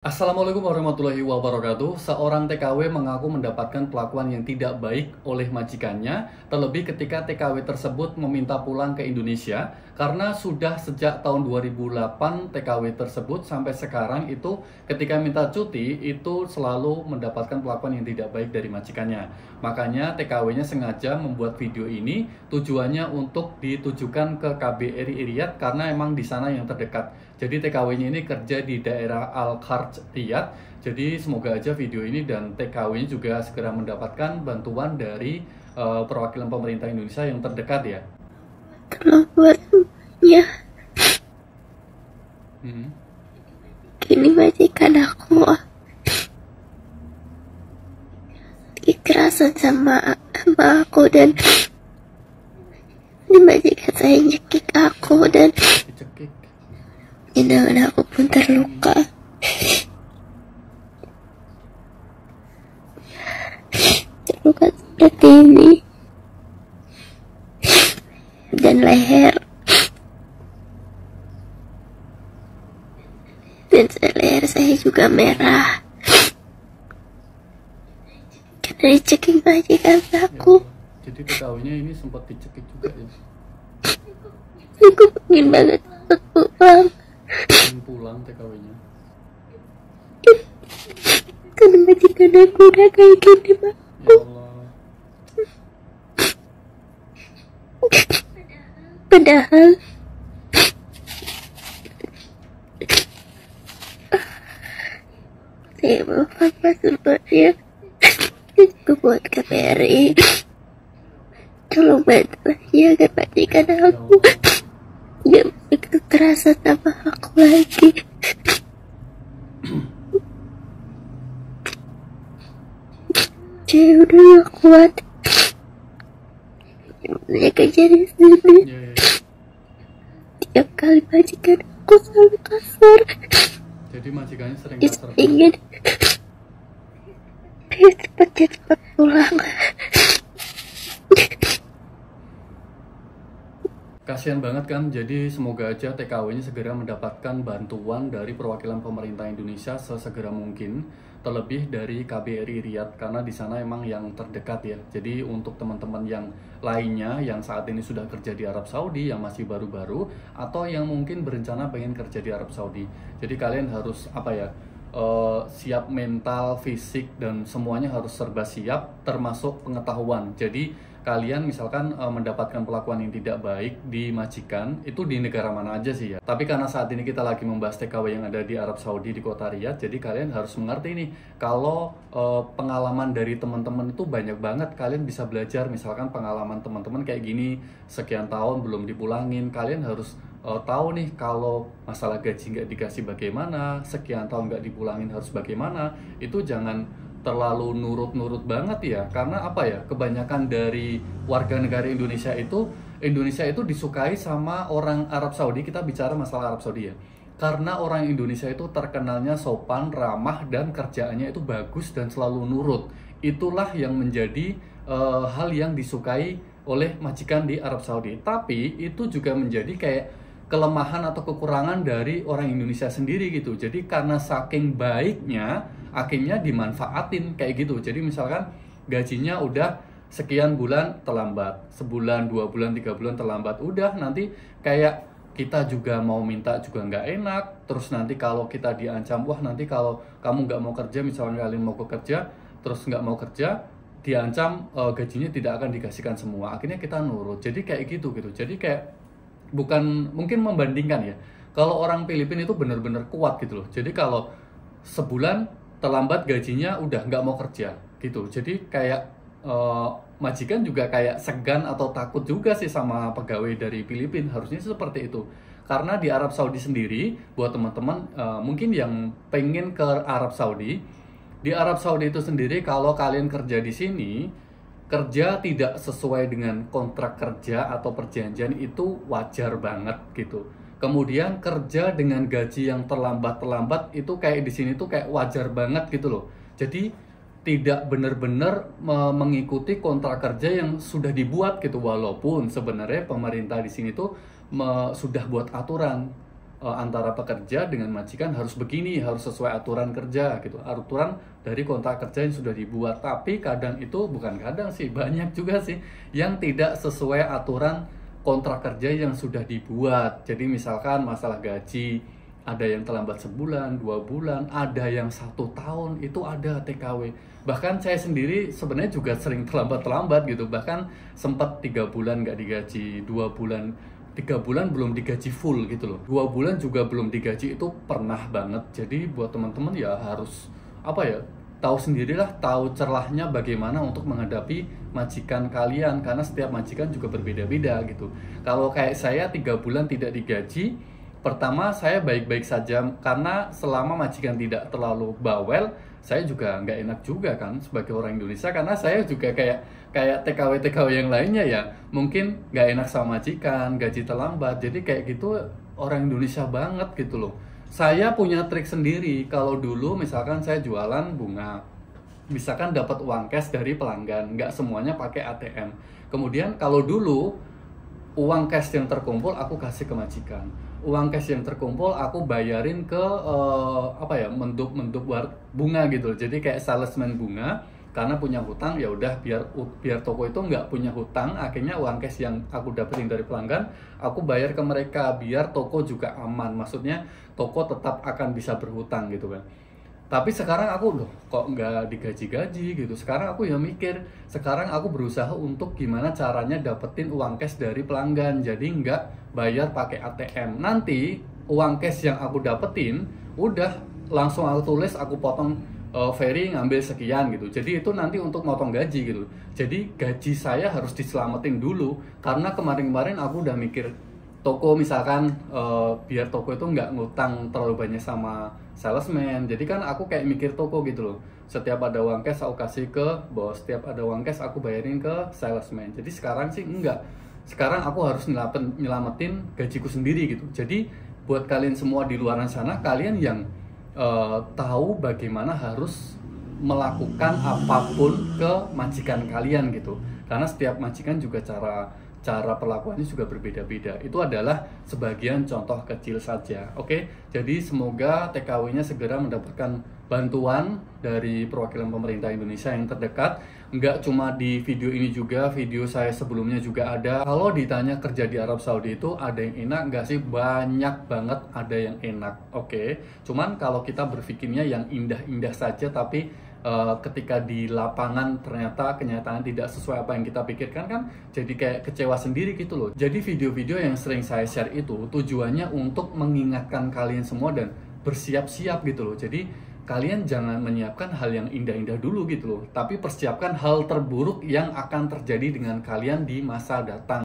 Assalamualaikum warahmatullahi wabarakatuh. Seorang TKW mengaku mendapatkan perlakuan yang tidak baik oleh majikannya, terlebih ketika TKW tersebut meminta pulang ke Indonesia karena sudah sejak tahun 2008 TKW tersebut sampai sekarang itu ketika minta cuti itu selalu mendapatkan perlakuan yang tidak baik dari majikannya. Makanya TKW-nya sengaja membuat video ini tujuannya untuk ditujukan ke KBRI Riyadh karena emang di sana yang terdekat. Jadi TKW-nya ini kerja di daerah Al-Kharj Riyadh. Jadi semoga aja video ini dan TKW-nya juga segera mendapatkan bantuan dari perwakilan pemerintah Indonesia yang terdekat ya. Kalau buat semuanya, gini majikan aku kekerasan sama aku dan ini majikan saya nyekik aku dan Dicekik. tangan aku pun terluka. Terluka seperti ini dan leher dan leher saya juga merah karena dicekik majikan aku. Jadi TKW-nya ini sempat dicekik juga ya. Aku pengen banget pulang Ingin pulang TKW-nya. karena majikan aku udah kayak gini, Pak. Ya Allah. Padahal saya mau sebenarnya itu buat KBRI. Tolong bantu ya ke majikan aku. Gak boleh kekerasan sama aku lagi. Saya udah gak kuat. Saya kerja di sini. Ya. Tiap kali majikan aku selalu kasar. Jadi majikannya sering Saya kasar. ingin saya cepat pulang. Kasihan banget kan, jadi semoga aja TKW-nya segera mendapatkan bantuan dari perwakilan pemerintah Indonesia sesegera mungkin, terlebih dari KBRI Riyadh karena di sana emang yang terdekat ya. Jadi untuk teman-teman yang lainnya yang saat ini sudah kerja di Arab Saudi yang masih baru-baru atau yang mungkin berencana pengen kerja di Arab Saudi, jadi kalian harus siap mental, fisik dan semuanya harus serba siap termasuk pengetahuan. Jadi kalian misalkan mendapatkan perlakuan yang tidak baik di majikan itu di negara mana aja sih ya. Tapi karena saat ini kita lagi membahas TKW yang ada di Arab Saudi di kota Riyadh, jadi kalian harus mengerti nih kalau pengalaman dari teman-teman itu banyak banget. Kalian bisa belajar misalkan pengalaman teman-teman kayak gini sekian tahun belum dipulangin. Kalian harus tahu nih kalau masalah gaji nggak dikasih bagaimana, sekian tahun nggak dipulangin harus bagaimana. Itu jangan terlalu nurut-nurut banget ya, karena apa ya, kebanyakan dari warga negara Indonesia itu disukai sama orang Arab Saudi. Kita bicara masalah Arab Saudi ya, karena orang Indonesia itu terkenalnya sopan, ramah, dan kerjaannya itu bagus dan selalu nurut. Itulah yang menjadi hal yang disukai oleh majikan di Arab Saudi. Tapi itu juga menjadi kayak kelemahan atau kekurangan dari orang Indonesia sendiri gitu. Jadi karena saking baiknya akhirnya dimanfaatin kayak gitu. Jadi misalkan gajinya udah sekian bulan terlambat, sebulan, 2 bulan, 3 bulan terlambat, udah nanti kayak kita juga mau minta juga nggak enak. Terus nanti kalau kita diancam, wah nanti kalau kamu nggak mau kerja, misalnya kalian mau kerja terus nggak mau kerja, diancam gajinya tidak akan dikasihkan semua. Akhirnya kita nurut. Jadi kayak gitu. Jadi kayak bukan mungkin membandingkan ya. Kalau orang Filipina itu benar-benar kuat gitu loh. Jadi kalau sebulan terlambat gajinya udah nggak mau kerja gitu. Jadi kayak majikan juga kayak segan atau takut juga sih sama pegawai dari Filipina. Harusnya seperti itu. Karena di Arab Saudi sendiri, buat teman-teman mungkin yang pengen ke Arab Saudi, di Arab Saudi itu sendiri kalau kalian kerja di sini, kerja tidak sesuai dengan kontrak kerja atau perjanjian itu wajar banget gitu. Kemudian kerja dengan gaji yang terlambat itu kayak di sini tuh kayak wajar banget gitu loh. Jadi tidak benar-benar mengikuti kontrak kerja yang sudah dibuat gitu, walaupun sebenarnya pemerintah di sini tuh sudah buat aturan antara pekerja dengan majikan harus begini, harus sesuai aturan kerja gitu, aturan dari kontrak kerja yang sudah dibuat. Tapi kadang itu, bukan kadang sih, banyak juga sih yang tidak sesuai aturan kontrak kerja yang sudah dibuat. Jadi misalkan masalah gaji, ada yang terlambat sebulan, 2 bulan, ada yang 1 tahun, itu ada TKW. Bahkan saya sendiri sebenarnya juga sering terlambat gitu, bahkan sempat 3 bulan nggak digaji, 2 bulan, 3 bulan belum digaji full gitu loh, 2 bulan juga belum digaji, itu pernah banget. Jadi buat teman-teman ya harus apa ya, tahu sendirilah, tahu celahnya bagaimana untuk menghadapi majikan kalian, karena setiap majikan juga berbeda-beda gitu. Kalau kayak saya 3 bulan tidak digaji, pertama saya baik-baik saja, karena selama majikan tidak terlalu bawel, saya juga nggak enak juga kan sebagai orang Indonesia, karena saya juga kayak TKW yang lainnya ya, mungkin nggak enak sama majikan, gaji terlambat, jadi kayak gitu orang Indonesia banget gitu loh. Saya punya trik sendiri. Kalau dulu misalkan saya jualan bunga, misalkan dapat uang cash dari pelanggan, nggak semuanya pakai ATM. Kemudian kalau dulu uang cash yang terkumpul aku kasih ke majikan, uang cash yang terkumpul aku bayarin ke menduk bunga gitu. Jadi kayak salesman bunga, karena punya hutang ya udah, biar toko itu nggak punya hutang, akhirnya uang cash yang aku dapetin dari pelanggan aku bayar ke mereka, biar toko juga aman, maksudnya toko tetap akan bisa berhutang gitu kan. Tapi sekarang aku loh kok nggak digaji-gaji gitu. Sekarang aku ya mikir, sekarang aku berusaha untuk gimana caranya dapetin uang cash dari pelanggan, jadi nggak bayar pakai ATM. Nanti uang cash yang aku dapetin udah langsung aku tulis, aku potong, Ferry ngambil sekian gitu. Jadi itu nanti untuk motong gaji gitu. Jadi gaji saya harus diselamatin dulu, karena kemarin-kemarin aku udah mikir toko misalkan, biar toko itu nggak ngutang terlalu banyak sama salesman. Jadi kan aku kayak mikir toko gitu loh, setiap ada uang cash aku kasih ke bos, setiap ada uang cash aku bayarin ke salesman. Jadi sekarang sih enggak, sekarang aku harus nyelamatin gajiku sendiri gitu. Jadi buat kalian semua di luar sana, kalian yang tahu bagaimana harus melakukan apapun ke majikan kalian gitu, karena setiap majikan juga cara perlakuannya juga berbeda-beda. Itu adalah sebagian contoh kecil saja. Oke, jadi semoga TKW-nya segera mendapatkan bantuan dari perwakilan pemerintah Indonesia yang terdekat. Nggak cuma di video ini juga, video saya sebelumnya juga ada. Kalau ditanya kerja di Arab Saudi itu ada yang enak nggak sih? Banyak banget ada yang enak. Oke, cuman kalau kita berpikirnya yang indah-indah saja, tapi ketika di lapangan ternyata kenyataan tidak sesuai apa yang kita pikirkan, kan jadi kayak kecewa sendiri gitu loh. Jadi video-video yang sering saya share itu tujuannya untuk mengingatkan kalian semua dan bersiap-siap gitu loh. Jadi kalian jangan menyiapkan hal yang indah-indah dulu gitu loh, tapi persiapkan hal terburuk yang akan terjadi dengan kalian di masa datang.